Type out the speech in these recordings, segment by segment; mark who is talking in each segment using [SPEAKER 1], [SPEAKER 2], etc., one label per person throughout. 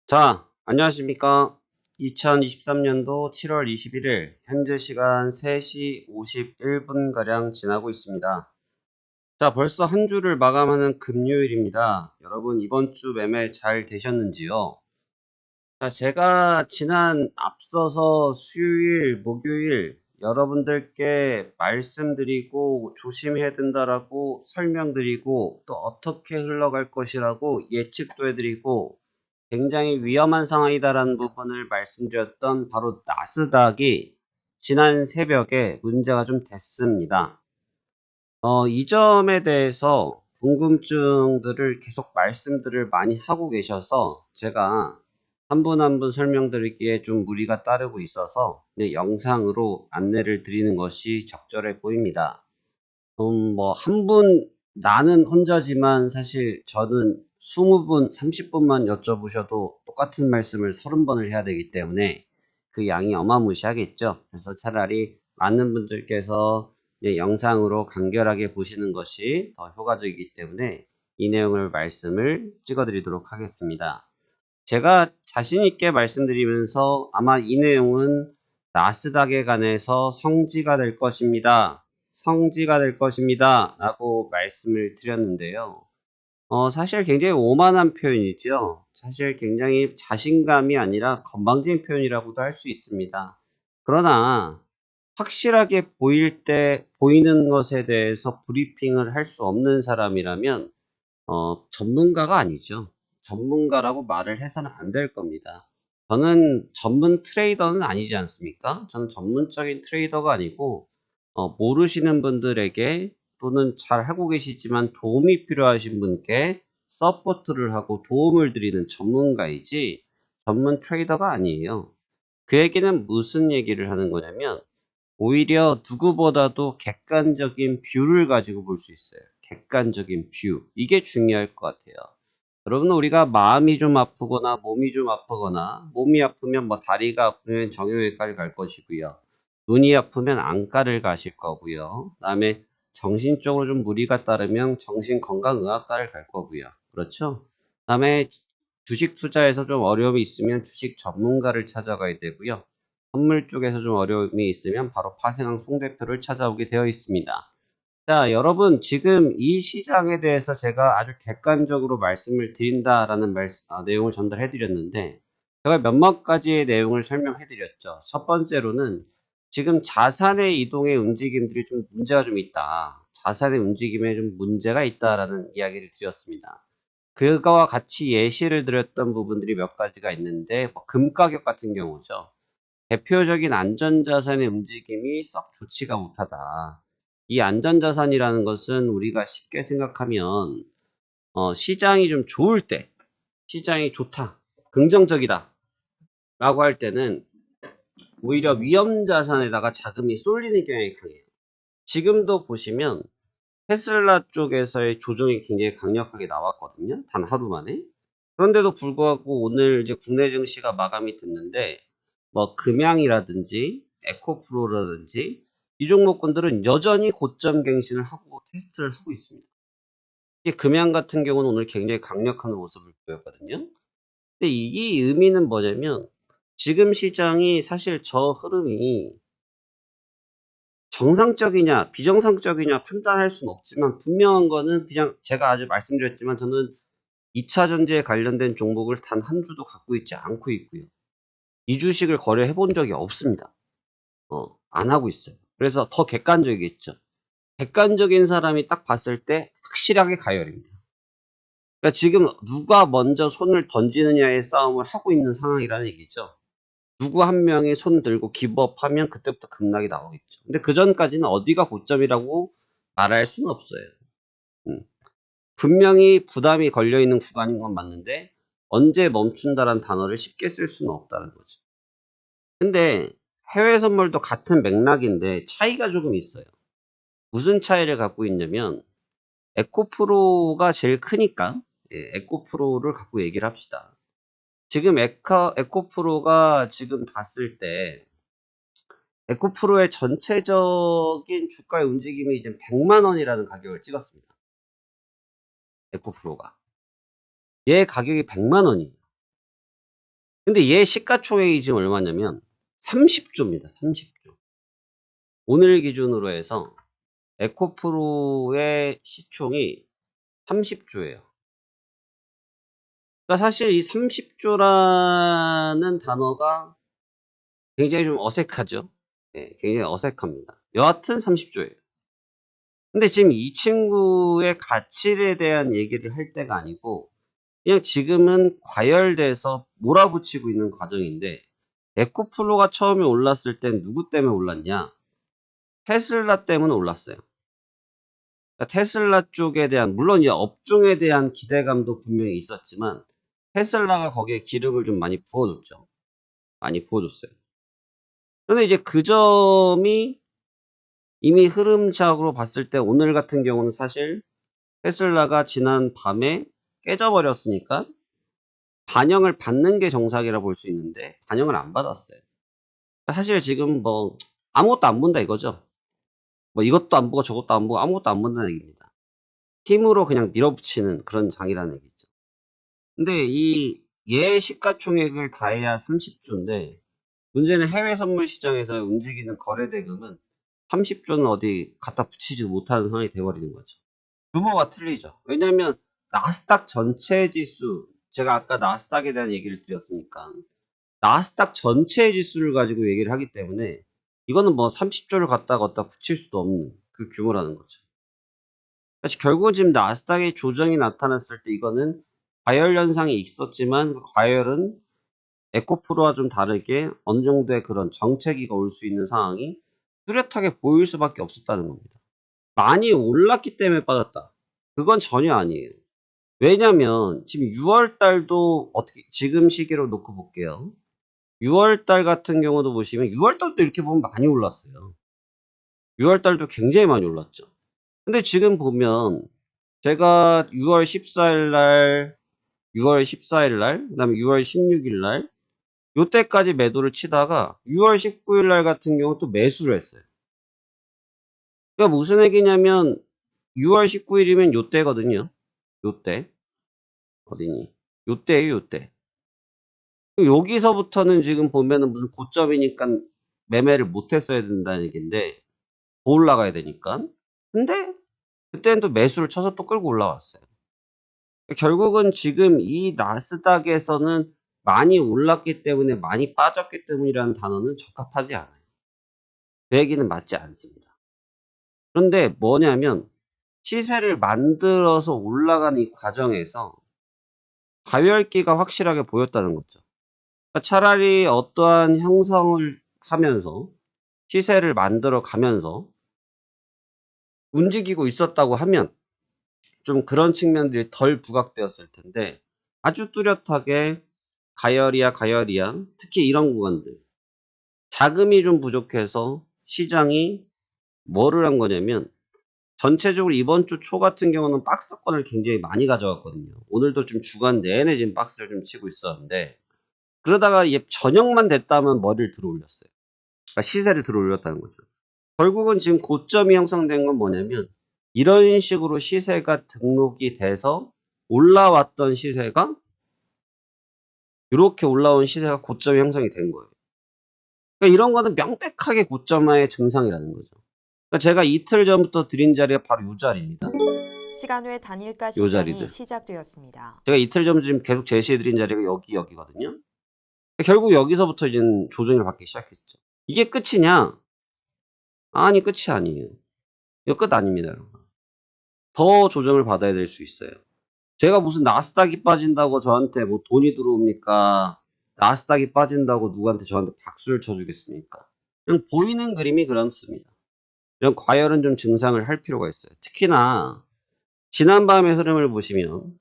[SPEAKER 1] 자, 안녕하십니까. 2023년도 7월 21일, 현재 시간 3시 51분가량 지나고 있습니다. 자, 벌써 한 주를 마감하는 금요일입니다. 여러분, 이번 주 매매 잘 되셨는지요? 자, 제가 앞서서 수요일, 목요일, 여러분들께 말씀드리고 조심해야 된다라고 설명드리고 또 어떻게 흘러갈 것이라고 예측도 해드리고 굉장히 위험한 상황이다라는 부분을 말씀드렸던 바로 나스닥이 지난 새벽에 문제가 좀 됐습니다. 이 점에 대해서 궁금증들을 계속 말씀들을 많이 하고 계셔서 제가 한 분 한 분 설명드리기에 좀 무리가 따르고 있어서 영상으로 안내를 드리는 것이 적절해 보입니다. 나는 혼자지만 사실 저는 20분, 30분만 여쭤보셔도 똑같은 말씀을 30번을 해야 되기 때문에 그 양이 어마무시하겠죠. 그래서 차라리 많은 분들께서 영상으로 간결하게 보시는 것이 더 효과적이기 때문에 이 내용을 말씀을 찍어드리도록 하겠습니다. 제가 자신있게 말씀드리면서 아마 이 내용은 나스닥에 관해서 성지가 될 것입니다. 성지가 될 것입니다. 라고 말씀을 드렸는데요. 사실 굉장히 오만한 표현이죠. 사실 굉장히 자신감이 아니라 건방진 표현이라고도 할 수 있습니다. 그러나 확실하게 보이는 것에 대해서 브리핑을 할 수 없는 사람이라면 전문가가 아니죠. 전문가라고 말을 해서는 안 될 겁니다. 저는 전문 트레이더는 아니지 않습니까? 저는 전문적인 트레이더가 아니고 모르시는 분들에게 또는 잘 하고 계시지만 도움이 필요하신 분께 서포트를 하고 도움을 드리는 전문가이지 전문 트레이더가 아니에요. 그 얘기는 무슨 얘기를 하는 거냐면 오히려 누구보다도 객관적인 뷰를 가지고 볼 수 있어요. 객관적인 뷰. 이게 중요할 것 같아요. 여러분, 우리가 마음이 좀 아프거나 몸이 좀 아프거나 몸이 아프면 다리가 아프면 정형외과를 갈 것이고요. 눈이 아프면 안과를 가실 거고요. 그다음에 정신적으로 좀 무리가 따르면 정신건강의학과를 갈 거고요. 그렇죠? 그다음에 주식 투자에서 좀 어려움이 있으면 주식 전문가를 찾아가야 되고요. 선물 쪽에서 좀 어려움이 있으면 바로 파생왕 송 대표를 찾아오게 되어 있습니다. 자, 여러분, 지금 이 시장에 대해서 제가 아주 객관적으로 말씀을 드린다라는 내용을 전달해 드렸는데, 제가 몇몇 가지의 내용을 설명해 드렸죠. 첫 번째로는 지금 자산의 이동의 움직임들이 좀 문제가 좀 있다. 자산의 움직임에 좀 문제가 있다라는 이야기를 드렸습니다. 그거와 같이 예시를 드렸던 부분들이 몇 가지가 있는데, 금 가격 같은 경우죠. 대표적인 안전자산의 움직임이 썩 좋지가 못하다. 이 안전자산이라는 것은 우리가 쉽게 생각하면 시장이 좀 좋을 때, 시장이 좋다, 긍정적이다 라고 할 때는 오히려 위험자산에다가 자금이 쏠리는 경향이 강해요. 지금도 보시면 테슬라 쪽에서의 조정이 굉장히 강력하게 나왔거든요. 단 하루 만에. 그런데도 불구하고 오늘 이제 국내 증시가 마감이 됐는데 금양이라든지 에코프로라든지 이 종목군들은 여전히 고점 갱신을 하고 테스트를 하고 있습니다. 이게 금양 같은 경우는 오늘 굉장히 강력한 모습을 보였거든요. 근데 이 의미는 뭐냐면 지금 시장이 사실 저 흐름이 정상적이냐 비정상적이냐 판단할 수는 없지만 분명한 거는 그냥 제가 아주 말씀드렸지만 저는 2차 전지에 관련된 종목을 단 한 주도 갖고 있지 않고 있고요. 이 주식을 거래해 본 적이 없습니다. 안 하고 있어요. 그래서 더 객관적이겠죠. 객관적인 사람이 딱 봤을 때 확실하게 가열입니다. 그러니까 지금 누가 먼저 손을 던지느냐의 싸움을 하고 있는 상황이라는 얘기죠. 누구 한 명이 손 들고 기법하면 그때부터 급락이 나오겠죠. 근데 그 전까지는 어디가 고점이라고 말할 수는 없어요. 음. 분명히 부담이 걸려 있는 구간인 건 맞는데 언제 멈춘다라는 단어를 쉽게 쓸 수는 없다는 거죠. 근데 해외 선물도 같은 맥락인데 차이가 조금 있어요. 무슨 차이를 갖고 있냐면 에코프로가 제일 크니까 에코프로를 갖고 얘기를 합시다. 지금 에코프로가 지금 봤을 때 에코프로의 전체적인 주가의 움직임이 이제 100만 원이라는 가격을 찍었습니다. 에코프로가. 얘 가격이 100만 원이에요. 근데 얘 시가총액이 지금 얼마냐면 30조입니다. 30조. 오늘 기준으로 해서 에코프로의 시총이 30조예요. 그러니까 사실 이 30조라는 단어가 굉장히 좀 어색하죠. 네, 굉장히 어색합니다. 여하튼 30조예요. 근데 지금 이 친구의 가치에 대한 얘기를 할 때가 아니고 그냥 지금은 과열돼서 몰아붙이고 있는 과정인데 에코플로가 처음에 올랐을 땐 누구 때문에 올랐냐? 테슬라 때문에 올랐어요. 그러니까 테슬라 쪽에 대한 물론 이 업종에 대한 기대감도 분명히 있었지만 테슬라가 거기에 기름을 좀 많이 부어줬죠. 많이 부어줬어요. 근데 이제 그 점이 이미 흐름적으로 봤을 때 오늘 같은 경우는 사실 테슬라가 지난 밤에 깨져버렸으니까 반영을 받는 게 정상이라 볼 수 있는데 반영을 안 받았어요. 사실 지금 뭐 아무것도 안 본다 이거죠. 뭐 이것도 안 보고 저것도 안 보고 아무것도 안 본다는 얘기입니다. 힘으로 그냥 밀어붙이는 그런 장이라는 얘기죠. 근데 이 얘 시가총액을 다 해야 30조인데 문제는 해외 선물 시장에서 움직이는 거래 대금은 30조는 어디 갖다 붙이지 못하는 상황이 돼버리는 거죠. 규모가 틀리죠. 왜냐하면 나스닥 전체 지수, 제가 아까 나스닥에 대한 얘기를 드렸으니까 나스닥 전체 지수를 가지고 얘기를 하기 때문에 이거는 뭐 30조를 갖다가 붙일 수도 없는 그 규모라는 거죠. 사실 결국은 지금 나스닥의 조정이 나타났을 때 이거는 과열 현상이 있었지만 그 과열은 에코프로와 좀 다르게 어느 정도의 그런 정체기가 올 수 있는 상황이 뚜렷하게 보일 수밖에 없었다는 겁니다. 많이 올랐기 때문에 빠졌다. 그건 전혀 아니에요. 왜냐면 지금 6월 달도 어떻게 지금 시기로 놓고 볼게요. 6월 달 같은 경우도 보시면 6월 달도 이렇게 보면 많이 올랐어요. 6월 달도 굉장히 많이 올랐죠. 근데 지금 보면 제가 6월 14일 날, 6월 14일 날, 그다음에 6월 16일 날 요때까지 매도를 치다가 6월 19일 날 같은 경우 또 매수를 했어요. 그러니까 무슨 얘기냐면 6월 19일이면 요때거든요. 요때. 어디니? 요때예요, 요때. 여기서부터는 지금 보면은 무슨 고점이니까 매매를 못 했어야 된다는 얘기인데 더 올라가야 되니까. 근데 그때는 또 매수를 쳐서 또 끌고 올라왔어요. 결국은 지금 이 나스닥에서는 많이 올랐기 때문에 많이 빠졌기 때문이라는 단어는 적합하지 않아요. 그 얘기는 맞지 않습니다. 그런데 뭐냐면 시세를 만들어서 올라가는 이 과정에서 가열기가 확실하게 보였다는 거죠. 그러니까 차라리 어떠한 형성을 하면서 시세를 만들어 가면서 움직이고 있었다고 하면 좀 그런 측면들이 덜 부각되었을 텐데 아주 뚜렷하게 가열이야 가열이야 특히 이런 구간들 자금이 좀 부족해서 시장이 뭐를 한 거냐면 전체적으로 이번 주 초 같은 경우는 박스권을 굉장히 많이 가져왔거든요. 오늘도 좀 주간 내내 지금 박스를 좀 치고 있었는데 그러다가 얘 저녁만 됐다면 머리를 들어 올렸어요. 그러니까 시세를 들어 올렸다는 거죠. 결국은 지금 고점이 형성된 건 뭐냐면 이런 식으로 시세가 등록이 돼서 올라왔던 시세가 이렇게 올라온 시세가 고점이 형성이 된 거예요. 그러니까 이런 거는 명백하게 고점화의 증상이라는 거죠. 그러니까 제가 이틀 전부터 드린 자리가 바로 이 자리입니다.
[SPEAKER 2] 시간 외 단일가
[SPEAKER 1] 요
[SPEAKER 2] 시장이
[SPEAKER 1] 자리들.
[SPEAKER 2] 시작되었습니다.
[SPEAKER 1] 제가 이틀 전 지금 계속 제시해 드린 자리가 여기거든요. 결국 여기서부터 이제 조정을 받기 시작했죠. 이게 끝이냐? 아니, 끝이 아니에요. 이거 끝 아닙니다. 더 조정을 받아야 될 수 있어요. 제가 무슨 나스닥이 빠진다고 저한테 뭐 돈이 들어옵니까? 나스닥이 빠진다고 누구한테 저한테 박수를 쳐주겠습니까? 그냥 보이는 그림이 그렇습니다. 이런 과열은 좀 증상을 할 필요가 있어요. 특히나 지난밤의 흐름을 보시면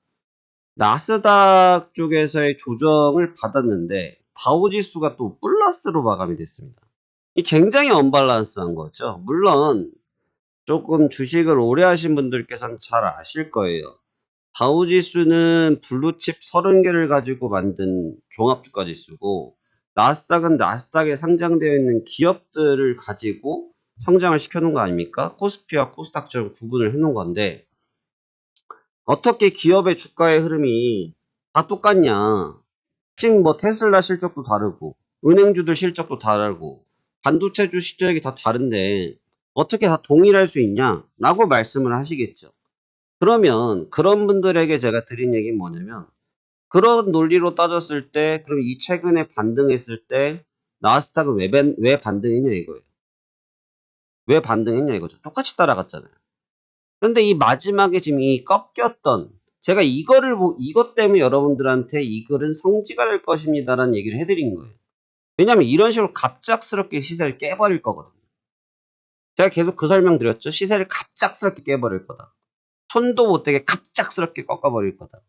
[SPEAKER 1] 나스닥 쪽에서의 조정을 받았는데 다우지수가 또 플러스로 마감이 됐습니다. 이 굉장히 언밸런스한 거죠. 물론 조금 주식을 오래 하신 분들께서는 잘 아실 거예요. 다우지수는 블루칩 30개를 가지고 만든 종합주가 지수고 나스닥은 나스닥에 상장되어 있는 기업들을 가지고 성장을 시켜놓은 거 아닙니까? 코스피와 코스닥처럼 구분을 해놓은 건데 어떻게 기업의 주가의 흐름이 다 똑같냐? 지금 뭐 테슬라 실적도 다르고 은행주들 실적도 다르고 반도체주 실적이 다 다른데 어떻게 다 동일할 수 있냐라고 말씀을 하시겠죠. 그러면 그런 분들에게 제가 드린 얘기는 뭐냐면 그런 논리로 따졌을 때 그럼 이 최근에 반등했을 때 나스닥은 왜 반등했냐 이거예요. 왜 반등했냐 이거죠. 똑같이 따라갔잖아요. 그런데 이 마지막에 지금 이 꺾였던 제가 이것 때문에 여러분들한테 이 글은 성지가 될 것입니다라는 얘기를 해드린 거예요. 왜냐면 이런 식으로 갑작스럽게 시세를 깨버릴 거거든요. 제가 계속 그 설명 드렸죠. 시세를 갑작스럽게 깨버릴 거다. 손도 못 대게 갑작스럽게 꺾어버릴 거다.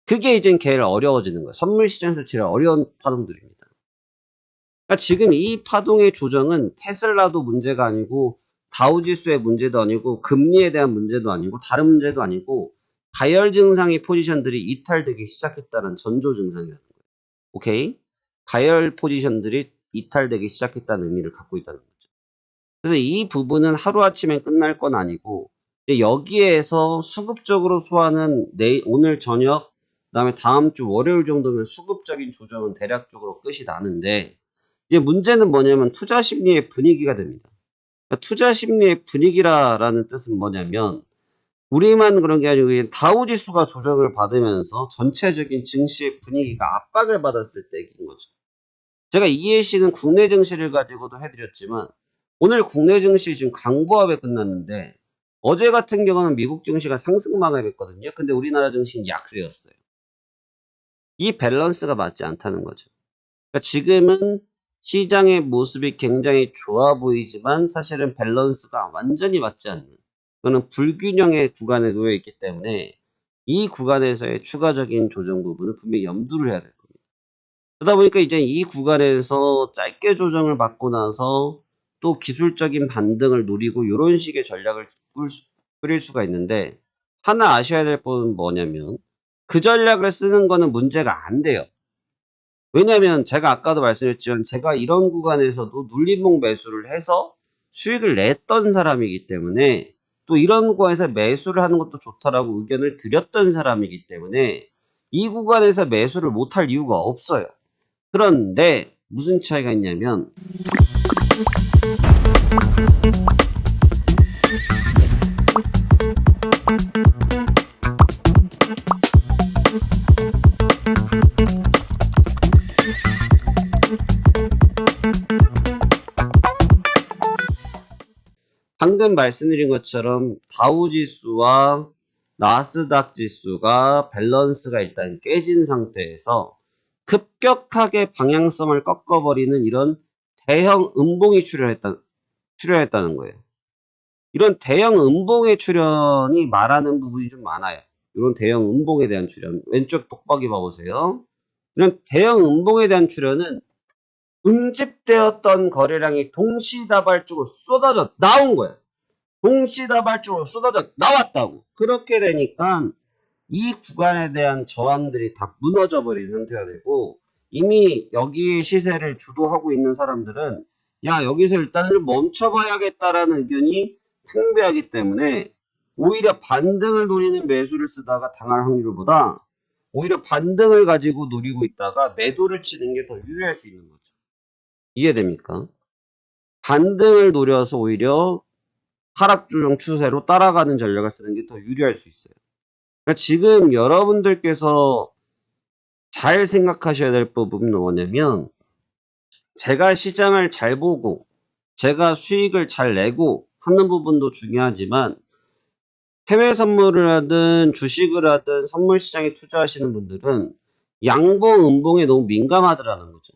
[SPEAKER 1] 그게 이제 걔를 어려워지는 거예요. 선물 시장에서 제일 어려운 파동들입니다. 그러니까 지금 이 파동의 조정은 테슬라도 문제가 아니고 다우지수의 문제도 아니고 금리에 대한 문제도 아니고 다른 문제도 아니고 가열 증상의 포지션들이 이탈되기 시작했다는 전조 증상이라는 거예요. 오케이? 가열 포지션들이 이탈되기 시작했다는 의미를 갖고 있다는 거죠. 그래서 이 부분은 하루아침에 끝날 건 아니고 여기에서 수급적으로 소화는 오늘 저녁 그다음에 다음 주 월요일 정도면 수급적인 조정은 대략적으로 끝이 나는데 이제 문제는 뭐냐면 투자 심리의 분위기가 됩니다. 그러니까 투자 심리의 분위기라는 뜻은 뭐냐면 우리만 그런 게 아니고 다우지수가 조정을 받으면서 전체적인 증시의 분위기가 압박을 받았을 때인 거죠. 제가 이 예시는 국내 증시를 가지고도 해드렸지만 오늘 국내 증시 지금 강보합에 끝났는데 어제 같은 경우는 미국 증시가 상승 마감했거든요. 근데 우리나라 증시는 약세였어요. 이 밸런스가 맞지 않다는 거죠. 그러니까 지금은 시장의 모습이 굉장히 좋아 보이지만 사실은 밸런스가 완전히 맞지 않는 그거는 불균형의 구간에 놓여 있기 때문에 이 구간에서의 추가적인 조정 부분은 분명히 염두를 해야 될 겁니다. 그러다 보니까 이제 이 구간에서 짧게 조정을 받고 나서 또 기술적인 반등을 노리고 이런 식의 전략을 꾸릴 수가 있는데 하나 아셔야 될 부분은 뭐냐면 그 전략을 쓰는 거는 문제가 안 돼요. 왜냐면 제가 아까도 말씀드렸지만 제가 이런 구간에서도 눌림목 매수를 해서 수익을 냈던 사람이기 때문에 또 이런 구간에서 매수를 하는 것도 좋다라고 의견을 드렸던 사람이기 때문에 이 구간에서 매수를 못할 이유가 없어요. 그런데 무슨 차이가 있냐면 방금 말씀드린 것처럼 다우지수와 나스닥 지수가 밸런스가 일단 깨진 상태에서 급격하게 방향성을 꺾어버리는 이런 대형 음봉이 출현했다는 거예요. 이런 대형 음봉의 출현이 말하는 부분이 좀 많아요. 이런 대형 음봉에 대한 출현. 왼쪽 독박이 봐보세요. 이런 대형 음봉에 대한 출현은 응집되었던 거래량이 동시다발적으로 쏟아져 나온 거예요. 동시다발적으로 쏟아져 나왔다고. 그렇게 되니까 이 구간에 대한 저항들이 다 무너져 버린 상태가 되고 이미 여기 시세를 주도하고 있는 사람들은 야 여기서 일단 좀 멈춰봐야겠다라는 의견이 팽배하기 때문에 오히려 반등을 노리는 매수를 쓰다가 당할 확률보다 오히려 반등을 가지고 노리고 있다가 매도를 치는 게 더 유리할 수 있는 거죠. 이해됩니까? 반등을 노려서 오히려 하락 조정 추세로 따라가는 전략을 쓰는 게 더 유리할 수 있어요. 그러니까 지금 여러분들께서 잘 생각하셔야 될 부분은 뭐냐면 제가 시장을 잘 보고 제가 수익을 잘 내고 하는 부분도 중요하지만 해외 선물을 하든 주식을 하든 선물 시장에 투자하시는 분들은 양봉 음봉에 너무 민감하더라는 거죠.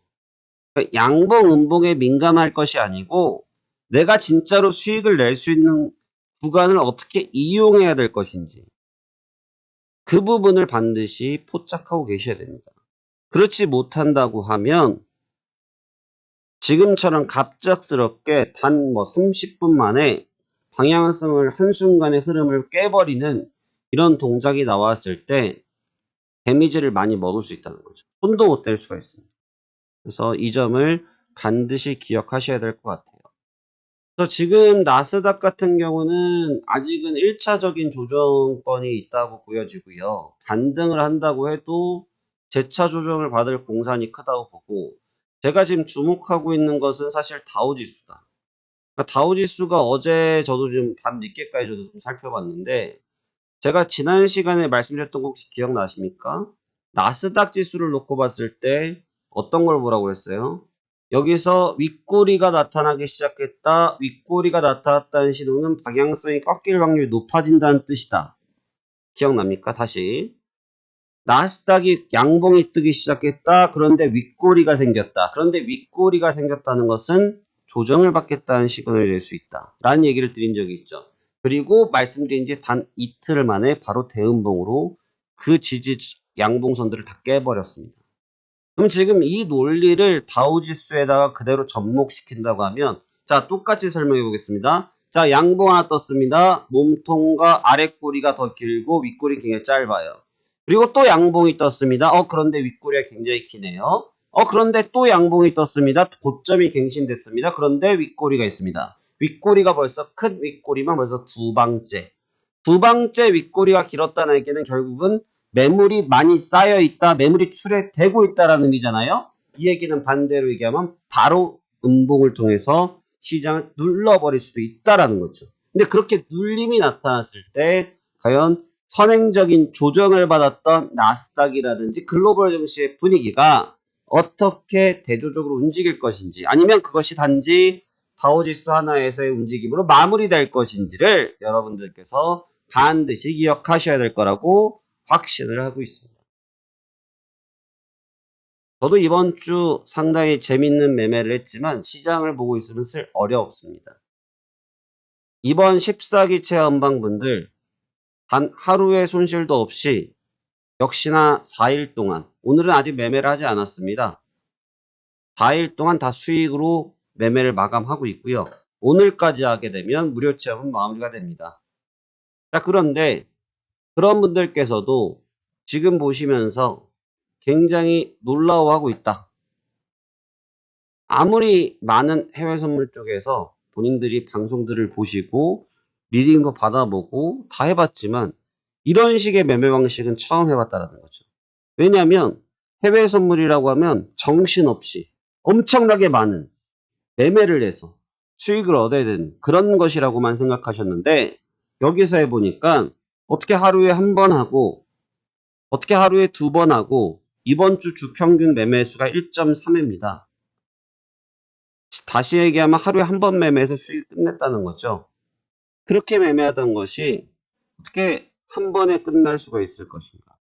[SPEAKER 1] 그러니까 양봉 음봉에 민감할 것이 아니고 내가 진짜로 수익을 낼 수 있는 구간을 어떻게 이용해야 될 것인지 그 부분을 반드시 포착하고 계셔야 됩니다. 그렇지 못한다고 하면 지금처럼 갑작스럽게 단 30분 만에 방향성을 한순간에 흐름을 깨버리는 이런 동작이 나왔을 때 데미지를 많이 먹을 수 있다는 거죠. 손도 못 댈 수가 있습니다. 그래서 이 점을 반드시 기억하셔야 될 것 같아요. 그래서 지금 나스닥 같은 경우는 아직은 1차적인 조정권이 있다고 보여지고요. 반등을 한다고 해도 재차 조정을 받을 공산이 크다고 보고, 제가 지금 주목하고 있는 것은 사실 다우지수다. 그러니까 다우지수가 어제 저도 좀 밤 늦게까지 저도 좀 살펴봤는데, 제가 지난 시간에 말씀드렸던 거 혹시 기억나십니까? 나스닥 지수를 놓고 봤을 때 어떤 걸 보라고 했어요? 여기서 윗꼬리가 나타나기 시작했다. 윗꼬리가 나타났다는 신호는 방향성이 꺾일 확률이 높아진다는 뜻이다. 기억납니까? 다시. 나스닥이 양봉이 뜨기 시작했다. 그런데 윗꼬리가 생겼다. 그런데 윗꼬리가 생겼다는 것은 조정을 받겠다는 시그널이 될 수 있다. 라는 얘기를 드린 적이 있죠. 그리고 말씀드린 지 단 이틀 만에 바로 대음봉으로 그 지지 양봉선들을 다 깨버렸습니다. 그럼 지금 이 논리를 다우지수에다가 그대로 접목시킨다고 하면, 자, 똑같이 설명해 보겠습니다. 자, 양봉 하나 떴습니다. 몸통과 아랫꼬리가 더 길고 윗꼬리 굉장히 짧아요. 그리고 또 양봉이 떴습니다. 그런데 윗꼬리가 굉장히 기네요. 그런데 또 양봉이 떴습니다. 고점이 갱신됐습니다. 그런데 윗꼬리가 있습니다. 윗꼬리가 벌써 큰 윗꼬리만 벌써 두 방째. 두 방째 윗꼬리가 길었다는 얘기는 결국은 매물이 많이 쌓여 있다, 매물이 출회되고 있다라는 의미잖아요. 이 얘기는 반대로 얘기하면 바로 음봉을 통해서 시장을 눌러버릴 수도 있다라는 거죠. 근데 그렇게 눌림이 나타났을 때 과연 선행적인 조정을 받았던 나스닥이라든지 글로벌 증시의 분위기가 어떻게 대조적으로 움직일 것인지, 아니면 그것이 단지 다우지수 하나에서의 움직임으로 마무리될 것인지를 여러분들께서 반드시 기억하셔야 될 거라고 확신을 하고 있습니다. 저도 이번 주 상당히 재밌는 매매를 했지만 시장을 보고 있으면 쓸 어렵습니다. 이번 14기 체험방분들 단 하루의 손실도 없이 역시나 4일 동안, 오늘은 아직 매매를 하지 않았습니다. 4일 동안 다 수익으로 매매를 마감하고 있고요. 오늘까지 하게 되면 무료 체험은 마무리가 됩니다. 자, 그런데 그런 분들께서도 지금 보시면서 굉장히 놀라워하고 있다. 아무리 많은 해외 선물 쪽에서 본인들이 방송들을 보시고 리딩도 받아보고 다 해봤지만 이런 식의 매매 방식은 처음 해봤다는 거죠. 왜냐하면 해외 선물이라고 하면 정신없이 엄청나게 많은 매매를 해서 수익을 얻어야 되는 그런 것이라고만 생각하셨는데, 여기서 해보니까 어떻게 하루에 한 번 하고 어떻게 하루에 두 번 하고 이번 주 주평균 매매수가 1.3회입니다. 다시 얘기하면 하루에 한 번 매매해서 수익 끝냈다는 거죠. 그렇게 매매하던 것이 어떻게 한 번에 끝날 수가 있을 것인가.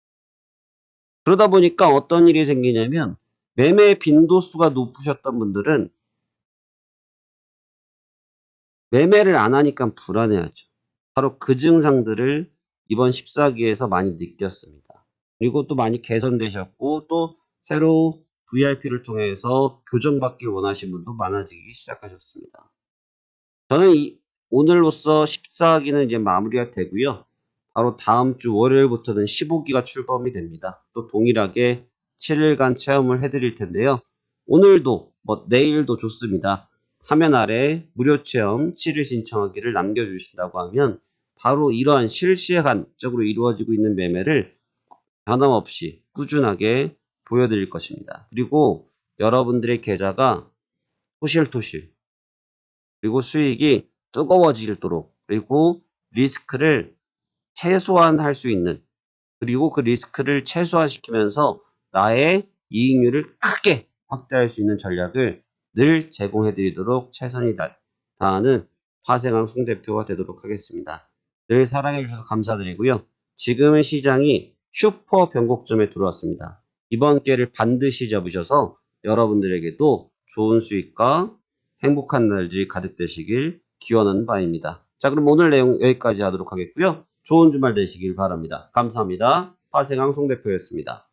[SPEAKER 1] 그러다 보니까 어떤 일이 생기냐면 매매 빈도수가 높으셨던 분들은 매매를 안 하니까 불안해하죠. 바로 그 증상들을 이번 14기에서 많이 느꼈습니다. 그리고 또 많이 개선되셨고, 또 새로 VIP를 통해서 교정받길 원하시는 분도 많아지기 시작하셨습니다. 저는 오늘로써 14기는 이제 마무리가 되고요. 바로 다음 주 월요일부터는 15기가 출범이 됩니다. 또 동일하게 7일간 체험을 해드릴 텐데요. 오늘도 내일도 좋습니다. 화면 아래 무료 체험 7일 신청하기를 남겨주신다고 하면 바로 이러한 실시간적으로 이루어지고 있는 매매를 변함없이 꾸준하게 보여드릴 것입니다. 그리고 여러분들의 계좌가 토실토실, 그리고 수익이 뜨거워지도록, 그리고 리스크를 최소화할 수 있는, 그리고 그 리스크를 최소화시키면서 나의 이익률을 크게 확대할 수 있는 전략을 늘 제공해 드리도록 최선이 다하는 파생왕 송 대표가 되도록 하겠습니다. 늘 사랑해 주셔서 감사드리고요. 지금은 시장이 슈퍼 변곡점에 들어왔습니다. 이번 기회를 반드시 잡으셔서 여러분들에게도 좋은 수익과 행복한 날들이 가득 되시길 기원하는 바입니다. 자, 그럼 오늘 내용 여기까지 하도록 하겠고요. 좋은 주말 되시길 바랍니다. 감사합니다. 파생왕 송 대표였습니다.